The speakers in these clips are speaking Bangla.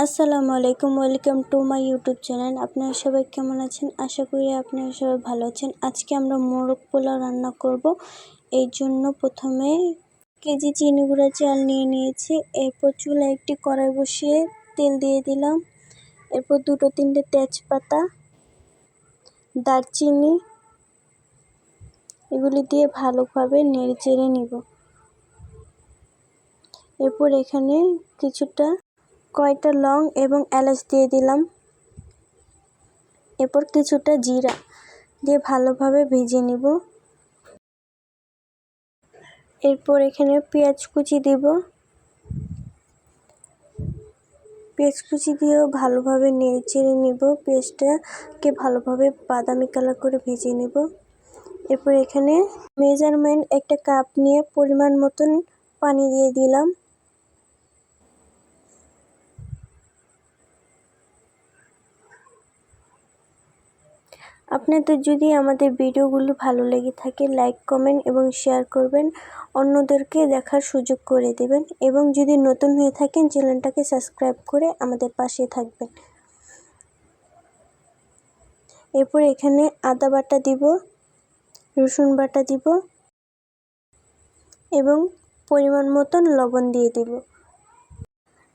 আসসালামু আলাইকুম, welcome to my YouTube channel. আপনারা সবাই কেমন আছেন? আশা করি আপনারা সবাই ভালো আছেন। আজকে আমরা মোরগ পোলাও রান্না করব। এই জন্য প্রথমে কেজি চিনি গুঁড়া চাল নিয়ে নিয়েছি। এরপর চুলায় একটি কড়াই বসিয়ে তেল দিয়ে দিলাম। এরপর 2-3টে তেজপাতা, দারচিনি এগুলি দিয়ে ভালোভাবে নেড়ে চেড়ে নিব। এরপর এখানে কয়টা লং এবং এলাচ দিয়ে দিলাম। এরপর কিছুটা জিরা দিয়ে ভালোভাবে ভেজে নিব। এরপর এখানে পেঁয়াজ কুচি দিব। পেঁয়াজ কুচি দিয়েও ভালোভাবে নেড়ে চেড়ে নিব। পেঁয়াজটাকে ভালোভাবে বাদামি কালার করে ভেজে নিব। এরপর এখানে মেজারমেন্ট একটা কাপ নিয়ে পরিমাণ মতন পানি দিয়ে দিলাম। আপনাদের যদি আমাদের ভিডিওগুলো ভালো লেগে থাকে, লাইক, কমেন্ট এবং শেয়ার করবেন, অন্যদেরকে দেখার সুযোগ করে দেবেন এবং যদি নতুন হয়ে থাকেন চ্যানেলটাকে সাবস্ক্রাইব করে আমাদের পাশে থাকবেন। এরপর এখানে আদা বাটা দিব, রসুন বাটা দিব এবং পরিমাণ মতন লবণ দিয়ে দিব।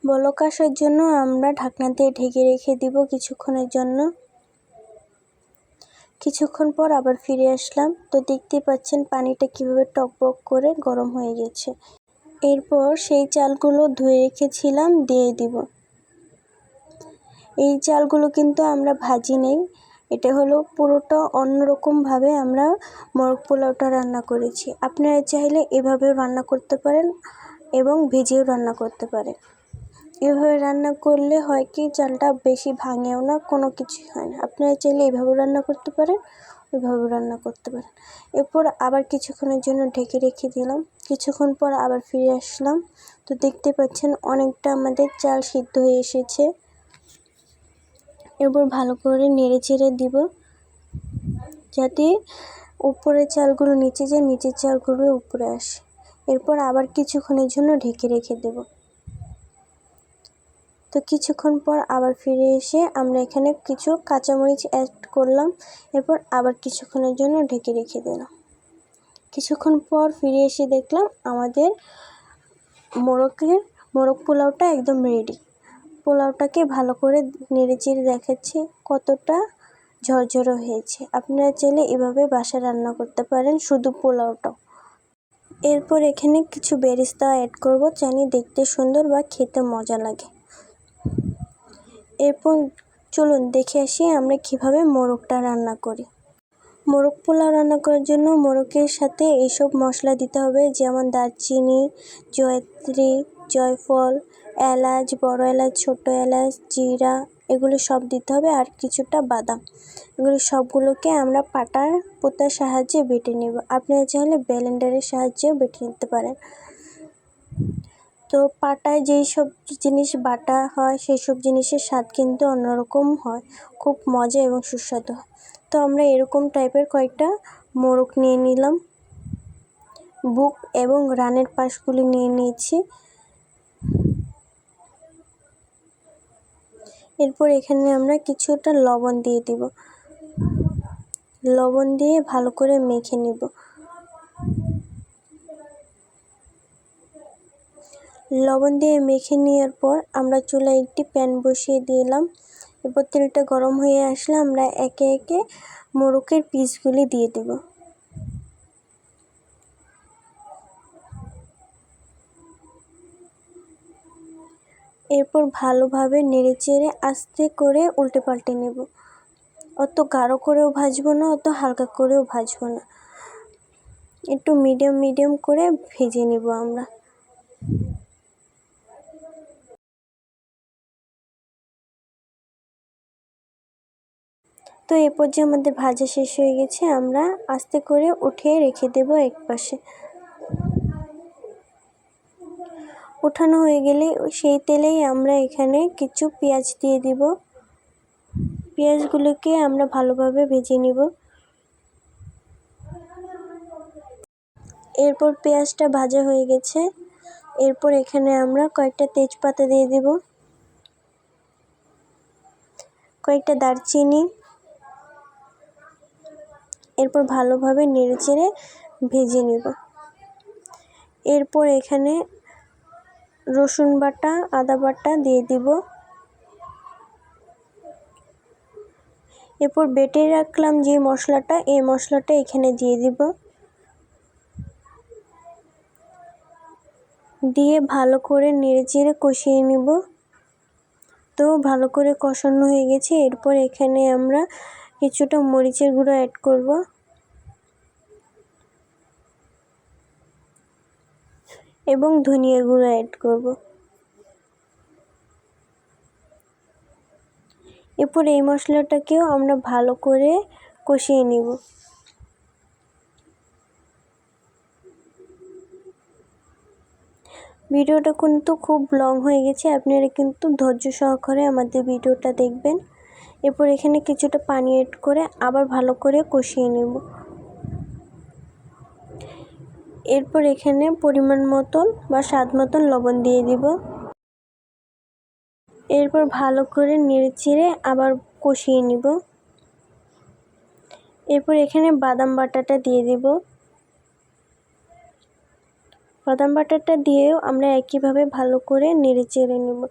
বলক আসার জন্য আমরা ঢাকনা দিয়ে ঢেকে রেখে দিব কিছুক্ষণের জন্য। কিছুক্ষণ পর আবার ফিরে আসলাম। তো দেখতে পাচ্ছেন পানিটা কিভাবে টকবক করে গরম হয়ে গেছে। এরপর সেই চালগুলো ধুয়ে রেখেছিলাম দিয়ে দিব। এই চালগুলো কিন্তু আমরা ভাজি নেই, এটা হলো পুরোটা অন্যরকমভাবে আমরা মোরগ পোলাওটা রান্না করেছি। আপনারা চাইলে এভাবেও রান্না করতে পারেন এবং ভেজেও রান্না করতে পারেন। এভাবে রান্না করলে হয় কি, চালটা বেশি ভাঙেও না, কোনো কিছুই হয় না। আপনারা চাইলে এভাবেও রান্না করতে পারেন, ওইভাবেও রান্না করতে পারেন। এরপর আবার কিছুক্ষণের জন্য ঢেকে রেখে দিলাম। কিছুক্ষণ পর আবার ফিরে আসলাম। তো দেখতে পাচ্ছেন অনেকটা আমাদের চাল সিদ্ধ হয়ে এসেছে। এরপর ভালো করে নেড়ে চেড়ে দিব যাতে উপরের চালগুলো নিচে যায়, নিচের চালগুলো উপরে আসে। এরপর আবার কিছুক্ষণের জন্য ঢেকে রেখে দেব। তো কিছুক্ষণ পর আবার ফিরে এসে আমরা এখানে কিছু কাঁচামরিচ অ্যাড করলাম। এরপর আবার কিছুক্ষণের জন্য ঢেকে রেখে দিলাম। কিছুক্ষণ পর ফিরে এসে দেখলাম আমাদের মোরগ পোলাওটা একদম রেডি। পোলাওটাকে ভালো করে নেড়ে চেড়ে দেখাচ্ছি কতটা ঝরঝরে হয়েছে। আপনারা চাইলে এভাবে বাসায় রান্না করতে পারেন, শুধু পোলাওটাও। এরপর এখানে কিছু বেরেস্তা অ্যাড করব, জানি দেখতে সুন্দর বা খেতে মজা লাগে। এরপর চলুন দেখে আসি আমরা কিভাবে মোরগটা রান্না করি। মোরগ পোলাও রান্না করার জন্য মোরগের সাথে এইসব মশলা দিতে হবে, যেমন দারচিনি, জয়িত্রী, জয়ফল, এলাচ, বড় এলাচ, ছোট এলাচ, জিরা, এগুলো সব দিতে হবে আর কিছুটা বাদাম। এগুলো সবগুলোকে আমরা পাতার সাহায্যে বেটে নেব। আপনারা চাইলে ব্লেন্ডারের সাহায্যেও বেটে নিতে পারেন। তো পাটায় যেই সব জিনিস বাটা হয় সেই সব জিনিসের স্বাদ কিন্তু অন্যরকম হয়, খুব মজা এবং সুস্বাদু হয়। তো আমরা এরকম টাইপের কয়েকটা মোরগ নিয়ে নিলাম, বুক এবং রানের পাশগুলি নিয়ে নিয়েছি। এরপর এখানে আমরা কিছুটা লবণ দিয়ে দিব। লবণ দিয়ে ভালো করে মেখে নিব। লবণ দিয়ে মেখে নেওয়ার পর আমরা চুলায় একটি প্যান বসিয়ে দিলাম। এরপর তেলটা গরম হয়ে আসলে আমরা একে একে মোরগের পিসগুলি দিয়ে দেব। এরপর ভালোভাবে নেড়েচেড়ে আস্তে করে উল্টে পাল্টে নেব। অত গাঢ় করেও ভাজবো না, অত হালকা করেও ভাজবো না, একটু মিডিয়াম করে ভেজে নেব আমরা। তো এই পর্যায়ে আমাদের ভাজা শেষ হয়ে গেছে, আমরা আস্তে করে উঠিয়ে রেখে দেব একপাশে। উঠানো হয়ে গেলে সেই তেলেই আমরা এখানে কিছু পেঁয়াজ দিয়ে দিব। পেঁয়াজগুলোকে আমরা ভালোভাবে ভেজে নিব। এরপর পেঁয়াজটা ভাজা হয়ে গেছে। এরপর এখানে আমরা কয়েকটা তেজপাতা দিয়ে দিব। কয়েকটা দারচিনি, এরপর ভালোভাবে নেড়েচেড়ে ভেজে নেব। এরপর এখানে রসুন বাটা, আদা বাটা দিয়ে দিব। এরপর বেটে রাখলাম যে মশলাটা, এই মশলাটা এখানে দিয়ে দিব। দিয়ে ভালো করে নেড়েচেড়ে কষিয়ে নিব। তো ভালো করে কষানো হয়ে গেছে। এরপর এখানে আমরা কিছুটা মরিচের গুঁড়ো অ্যাড করব। এবং ধনিয়ার গুঁড়ো অ্যাড করব। এরপর এই মশলাটাকেও আমরা ভালো করে কষিয়ে নিব। ভিডিওটা কিন্তু খুব লং হয়ে গেছে, আপনারা কিন্তু ধৈর্য সহকারে আমাদের ভিডিওটা দেখবেন। এরপর এখানে কিছুটা পানি অ্যাড করে আবার ভালো করে কষিয়ে নেব। এরপর এখানে পরিমাণ মতন বা স্বাদ মতন লবণ দিয়ে দিব। এরপর ভালো করে নেড়েচেড়ে আবার কষিয়ে নিব। এরপর এখানে বাদাম বাটাটা দিয়ে দিব। বাদাম বাটাটা দিয়েও আমরা একইভাবে ভালো করে নেড়েচেড়ে নেব।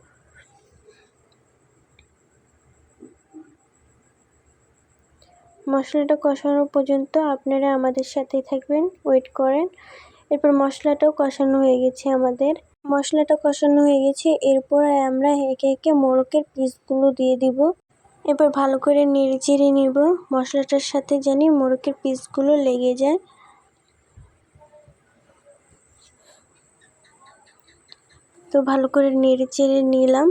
মশলাটা কষানো পর্যন্ত আপনারা আমাদের সাথেই থাকবেন, ওয়েট করেন। এরপর মশলাটাও কষানো হয়ে গেছে আমাদের। মশলাটা কষানো হয়ে গেছে। এরপর আমরা একে একে মোরগের পিসগুলো দিয়ে দিব। এরপর ভালো করে নেড়েচেড়ে নেব মশলাটার সাথে, জানি মোরগের পিসগুলো লেগে যায়। তো ভালো করে নেড়েচেড়ে নিলাম।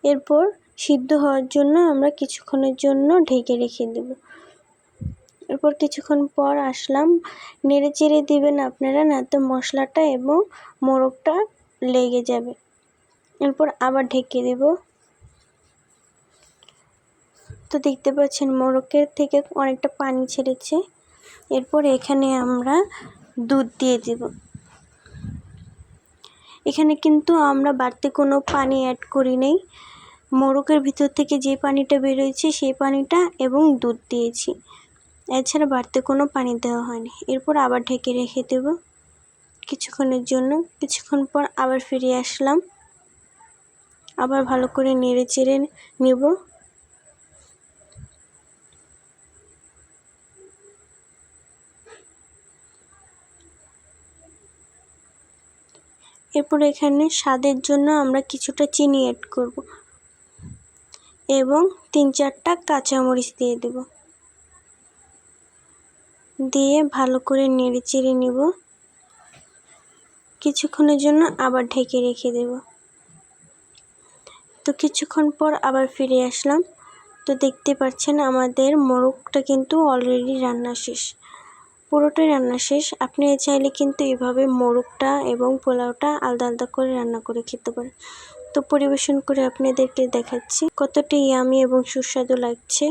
এরপর সিদ্ধ হওয়ার জন্য আমরা কিছুক্ষণের জন্য ঢেকে রেখে দেব। এরপর কিছুক্ষণ পর আসলাম, নেড়েচেড়ে দিবেন আপনারা, না তো মশলাটা এবং মোরগটা লেগে যাবে। এরপর আবার ঢেকে দেব। তো দেখতে পাচ্ছেন মোরগের থেকে অনেকটা পানি ছেড়েছে। এরপর এখানে আমরা দুধ দিয়ে দেব। এখানে কিন্তু আমরা বাড়তি কোনো পানি অ্যাড করি নাই। মোরগের ভিতর থেকে যে পানিটা বেরোয়েছে সেই পানিটা এবং দুধ দিয়েছি, এছাড়া বাড়তি কোনো পানি দেওয়া হয়নি। এরপর আবার ঢেকে রেখে দেব কিছুক্ষণের জন্য। কিছুক্ষণ পর আবার ফিরে আসলাম, আবার ভালো করে নেড়েচেড়ে নেব। এরপর এখানে স্বাদের জন্য আমরা কিছুটা চিনি অ্যাড করব এবং 3-4টা কাঁচামরিচ দিয়ে দেব। দিয়ে ভালো করে নেড়েচেড়ে নেব। কিছুক্ষণের জন্য আবার ঢেকে রেখে দেব। তো কিছুক্ষণ পর আবার ফিরে আসলাম। তো দেখতে পাচ্ছেন আমাদের মোরগটা কিন্তু অলরেডি রান্না শেষ, পুরোটাই রান্না শেষ। আপনি চাইলে কিন্তু এভাবে মোরগটা এবং পোলাওটা আলাদা আলাদা করে রান্না করে খেতে পারেন। তো পরিবেশন করে আপনাদেরকে দেখাচ্ছি কতটা ইয়ামি এবং সুস্বাদু লাগছে।